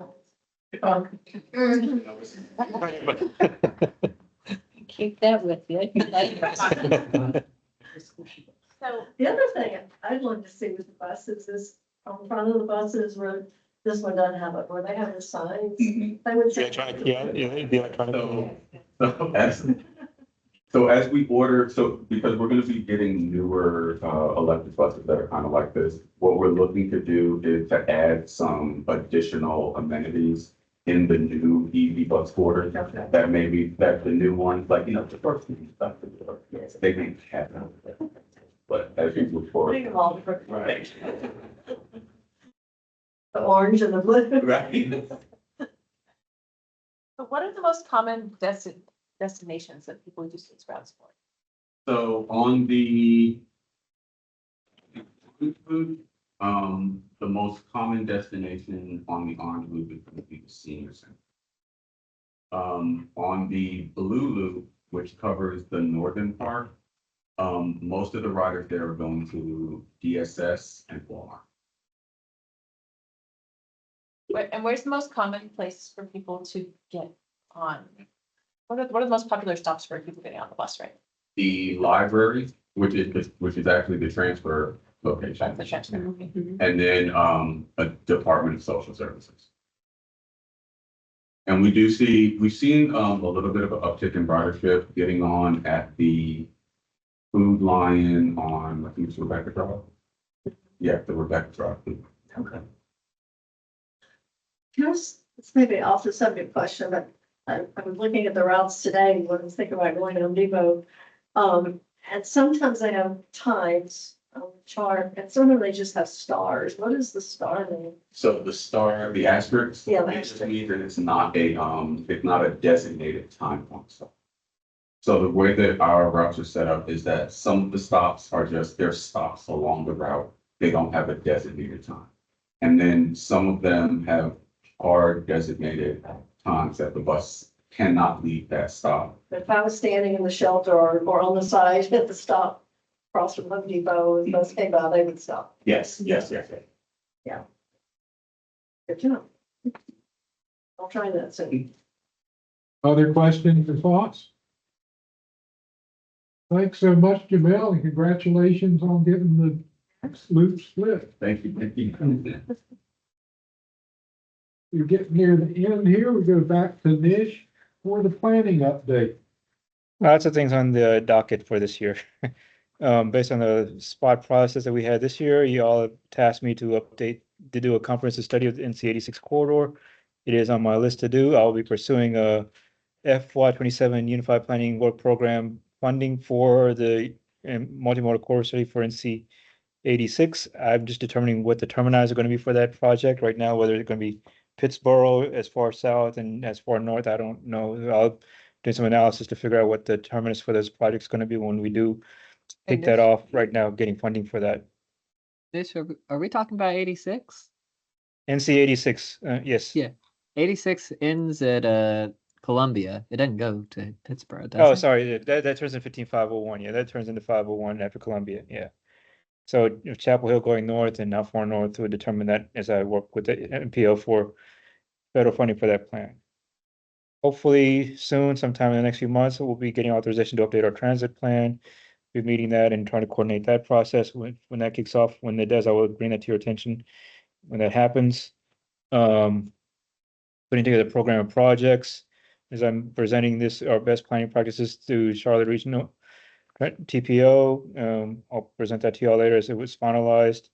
Keep that with you. So the other thing I'd love to see with the buses is on front of the buses where this one doesn't have it, where they have the signs. They would say. Electronic, yeah, it'd be electronic. So as we order, because we're gonna be getting newer electric buses that are kind of like this, what we're looking to do is to add some additional amenities in the new EV bus order. That maybe, that the new ones, like, the first thing stuff, they may have. But as we move forward. Bring them all different. Right. The orange and the blue. Right. But what are the most common destinations that people use these routes for? So on the food, the most common destination on the orange loop is going to be the senior center. On the blue loop, which covers the northern part, most of the riders there are going to DSS and Walmart. And where's the most common place for people to get on? What are the most popular stops for people getting on the bus, right? The library, which is actually the transfer location. The transfer. And then a Department of Social Services. And we've seen a little bit of an uptick in ridership getting on at the Food Lion on, I think it's Rebecca Drive. Yeah, the Rebecca Drive. Okay. It's maybe off the subject question, but I was looking at the routes today when I was thinking about going to Home Depot. And sometimes they have times on the chart, and sometimes they just have stars. What is the star mean? So the star, the asterisk. Yeah, the it just asterisk. means that it's not a designated time point. So the way that our routes are set up is that some of the stops are just, they're stops along the route. They don't have a designated time. And then some of them have hard designated times that the bus cannot leave that stop. If I was standing in the shelter or on the side at the stop across from Home Depot, the bus came by, they would stop. Yes. Good to know. I'll try that soon. Other questions or thoughts? Thanks so much, Jamel, and congratulations on getting the loop split. Thank you. We're getting near the end here. We go back to Nish for the planning update. Lots of things on the docket for this year. Based on the spot process that we had this year, you all have tasked me to do a comprehensive study of the NC 86 corridor. It is on my list to do. I'll be pursuing a FY27 Unified Planning Work Program funding for the multimodal corridor study for NC 86. I'm just determining what the termini are going to be for that project right now, whether it's going to be Pittsboro as far south and as far north. I don't know. I'll do some analysis to figure out what the terminus for those projects is going to be when we do take And that this- off right now, getting funding for that. Are we talking about 86? NC 86, yes. Yeah. 86 ends at Columbia. It doesn't go to Pittsburgh, does Oh, it? sorry, that turns into 15501. Yeah, that turns into 501 after Columbia. Yeah. So if Chapel Hill going north and how far north would determine that as I work with the MPO for federal funding for that plan. Hopefully soon, sometime in the next few months, we'll be getting authorization to update our transit plan. Be meeting that and trying to coordinate that process. When that kicks off, when it does, I will bring that to your attention when that happens. Putting together a program of projects as I'm presenting our best planning practices to Charlotte Regional TPO. I'll present that to you all later as it was finalized.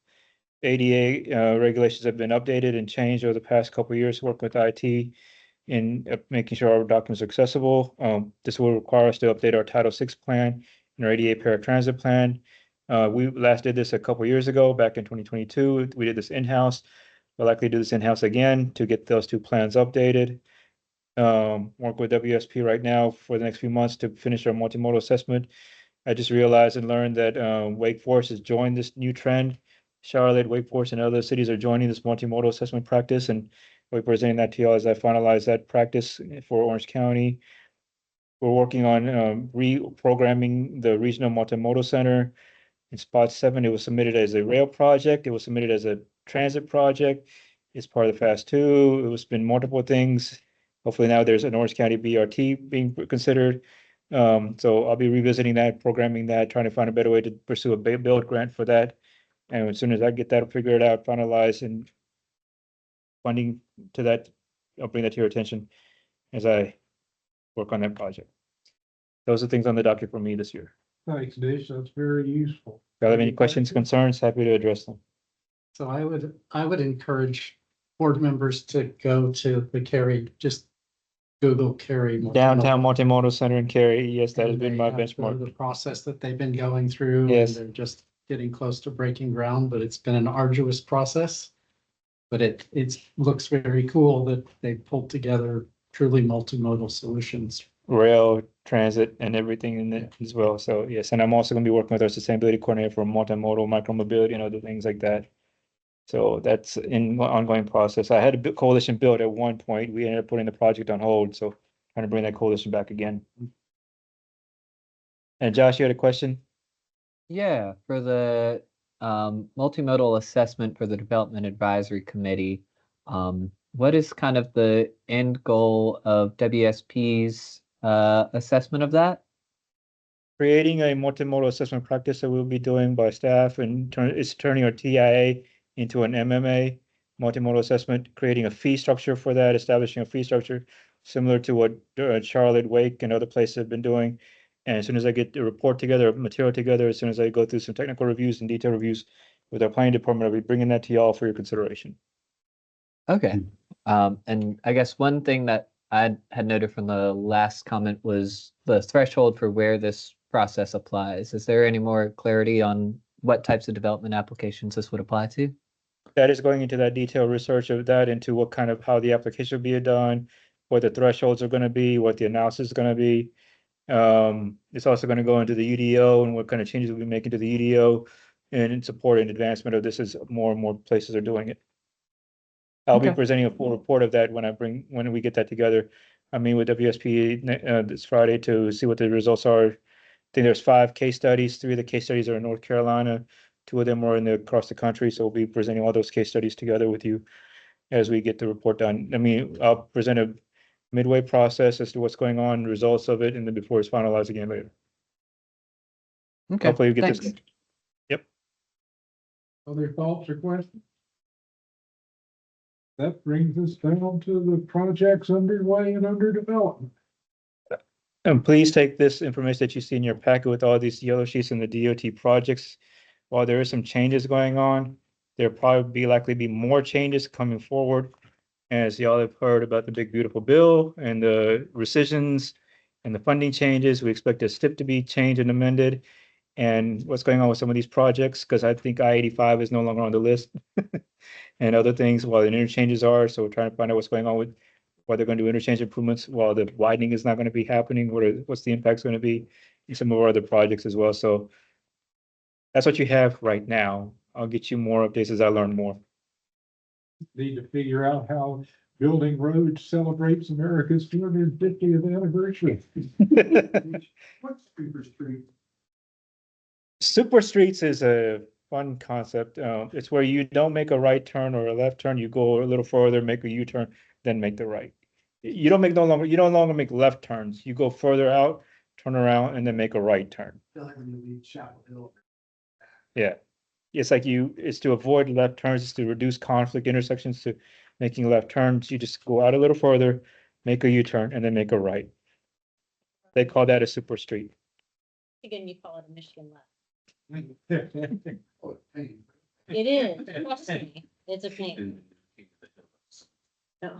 ADA regulations have been updated and changed over the past couple of years, work with IT in making sure our documents are accessible. This will require us to update our Title VI plan and our ADA paratransit plan. We last did this a couple of years ago, back in 2022. We did this in-house. We'll likely do this in-house again to get those two plans updated. Work with WSP right now for the next few months to finish our multimodal assessment. I just realized and learned that Wake Forest has joined this new trend. Charlotte, Wake Forest, and other cities are joining this multimodal assessment practice, and we're presenting that to you as I finalize that practice for Orange County. We're working on reprogramming the Regional Multimodal Center. In Spot 7, it was submitted as a rail project. It was submitted as a transit project. It's part of the Fast 2. It was been multiple things. Hopefully now there's an Orange County BRT being considered. So I'll be revisiting that, programming that, trying to find a better way to pursue a build grant for that. And as soon as I get that figured out, finalized, and funding to that, I'll bring that to your attention as I work on that project. Those are things on the docket for me this year. Thanks, Dish. That's very useful. If you have any questions, concerns, happy to address them. So I would encourage board members to go to the Cary, just Google Cary. Downtown Multimodal Center in Cary, yes, that has And been they my have benchmark. The process that they've been going through, and Yes. they're just getting close to breaking ground, but it's been an arduous process. But it looks very cool that they pulled together truly multimodal solutions. Rail, transit, and everything in it as well. So yes, and I'm also going to be working with our sustainability coordinator for multimodal, micromobility, and other things like that. So that's in ongoing process. I had a coalition built at one point. We ended up putting the project on hold, so trying to bring that coalition back again. And Josh, you had a question? Yeah, for the multimodal assessment for the Development Advisory Committee, what is kind of the end goal of WSP's assessment of that? Creating a multimodal assessment practice that we'll be doing by staff, and it's turning our TIA into an MMA, multimodal assessment, creating a fee structure for that, establishing a fee structure similar to what Charlotte, Wake, and other places have been doing. And as soon as I get the report together, material together, as soon as I go through some technical reviews and detailed reviews with our planning department, I'll be bringing that to y'all for your consideration. Okay. And I guess one thing that I had noted from the last comment was the threshold for where this process applies. Is there any more clarity on what types of development applications this would apply to? That is going into that detailed research of that, into what kind of, how the application will be done, what the thresholds are going to be, what the analysis is going to be. It's also going to go into the UDO and what kind of changes we'll be making to the UDO and in support and advancement of this as more and more places are doing it. I'll be Okay. presenting a full report of that when we get that together. I mean, with WSP this Friday to see what the results are. I think there's 5 case studies. 3 of the case studies are in North Carolina. 2 of them are across the country. So we'll be presenting all those case studies together with you as we get the report done. I mean, I'll present a midway process as to what's going on, results of it, and then before it's finalized again later. Okay, Hopefully we get thanks. this. Yep. Other thoughts or questions? That brings us down to the projects underway and under development. And please take this information that you see in your packet with all these yellow sheets and the DOT projects. While there is some changes going on, there'll probably be likely be more changes coming forward. As y'all have heard about the big beautiful bill and the rescissions and the funding changes, we expect the STIP to be changed and amended. And what's going on with some of these projects, because I think I-85 is no longer on the list. And other things while the interchanges are, so we're trying to find out what's going on with what they're going to do interchange improvements while the widening is not going to be happening, what's the impact's going to be in some of our other projects as well. So that's what you have right now. I'll get you more updates as I learn more. Need to figure out how building roads celebrates America's 250th anniversary. What's Cooper Street? Super streets is a fun concept. It's where you don't make a right turn or a left turn. You go a little further, make a U-turn, then make the right. You don't no longer make left turns. You go further out, turn around, and then make a right turn. Yeah. It's like it's to avoid left turns, it's to reduce conflict intersections, to making left turns. You just go out a little further, make a U-turn, and then make a right. They call that a super street. Again, you call it a Michigan left. It is, trust me, it's a pain. No.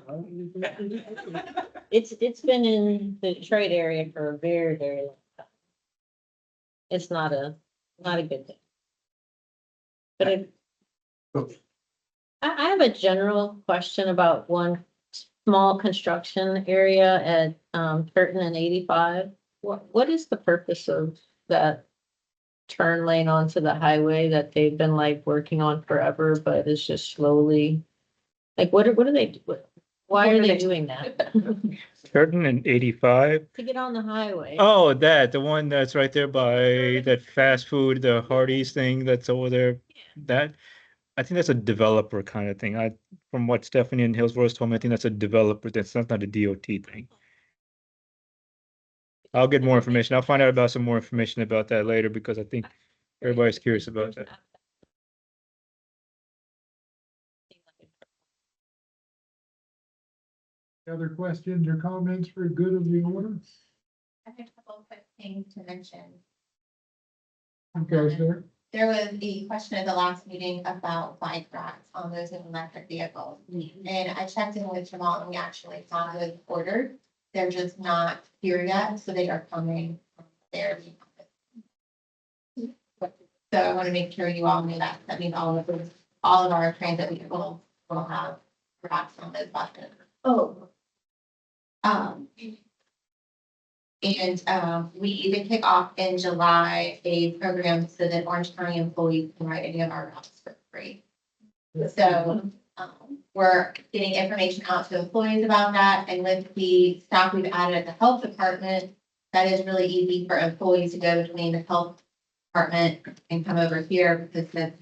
It's been in the Detroit area for a very, very long time. It's not a good thing. But I have a general question about one small construction area at Curtin and 85. What is the purpose of that turn lane onto the highway that they've been like working on forever, but it's just slowly, like, what do they do? Why are they doing that? Curtin and 85. To get on the highway. Oh, the one that's right there by that fast food, the Hardee's thing that's over there. That, I think that's a developer kind of thing. From what Stephanie and Hillsborough told me, I think that's a developer. That's not a DOT thing. I'll get more information. I'll find out about some more information about that later because I think everybody's curious about that. Other questions or comments for good of the order? I have a couple of quick things to mention. Okay, sir. There was a question at the last meeting about bike racks on those electric vehicles. And I checked in with Jamal and we actually found those ordered. They're just not here yet, so they are coming there. So I want to make sure you all know that. That means all of our transit vehicles will have racks on those buses. Oh, We even kick off in July a program so that Orange County employees can ride any of our routes for free. So we're getting information out to employees about that, and with the staff we've added at the health department, that is really easy for employees to go between the health department and come over here because the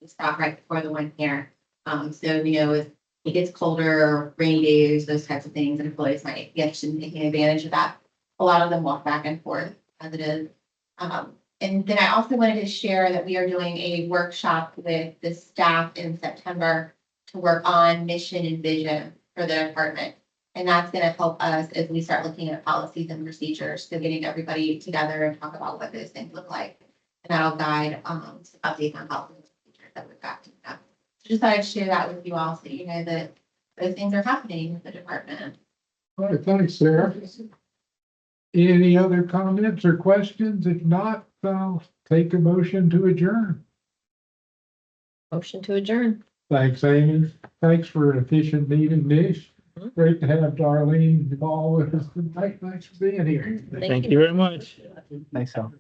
stop right before the one here. So if it gets colder or rainy days, those types of things, and employees might be interested in taking advantage of that. A lot of them walk back and forth as it is. And then I also wanted to share that we are doing a workshop with the staff in September to work on mission and vision for the department. And that's going to help us as we start looking at policies and procedures. So getting everybody together and talk about what those things look like. And that'll guide some updates on policies and procedures that we've got to know. So just thought I'd share that with you all so you know that those things are happening with the department. All right, thanks, Sarah. Any other comments or questions? If not, I'll take a motion to adjourn. Motion to adjourn. Thanks, Amy. Thanks for an efficient meeting, Nish. Great to have Darlene Ball with us tonight. Thanks for being here. Thank you very much. Thanks, Al.